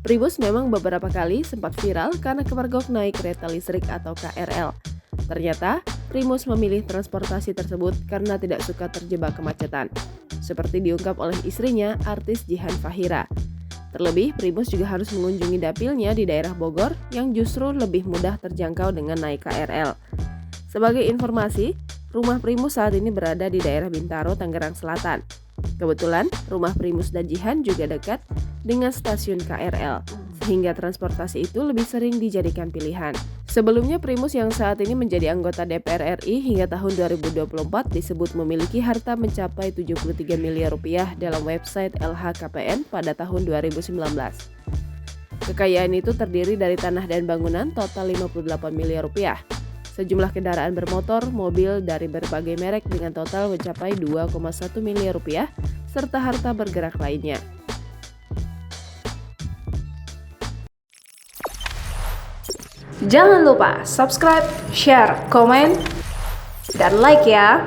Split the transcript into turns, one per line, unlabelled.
Primus memang beberapa kali sempat viral karena kepergok naik kereta listrik atau KRL. Ternyata, Primus memilih transportasi tersebut karena tidak suka terjebak kemacetan, seperti diungkap oleh istrinya, artis Jihan Fahira. Terlebih, Primus juga harus mengunjungi dapilnya di daerah Bogor yang justru lebih mudah terjangkau dengan naik KRL. Sebagai informasi, rumah Primus saat ini berada di daerah Bintaro, Tangerang Selatan. Kebetulan, rumah Primus dan Jihan juga dekat dengan stasiun KRL, sehingga transportasi itu lebih sering dijadikan pilihan. Sebelumnya, Primus yang saat ini menjadi anggota DPR RI hingga tahun 2024 disebut memiliki harta mencapai 73 miliar rupiah dalam website LHKPN pada tahun 2019. Kekayaan itu terdiri dari tanah dan bangunan total 58 miliar rupiah. Sejumlah kendaraan bermotor, mobil dari berbagai merek dengan total mencapai 2,1 miliar rupiah, serta harta bergerak lainnya.
Jangan lupa subscribe, share, komen, dan like ya!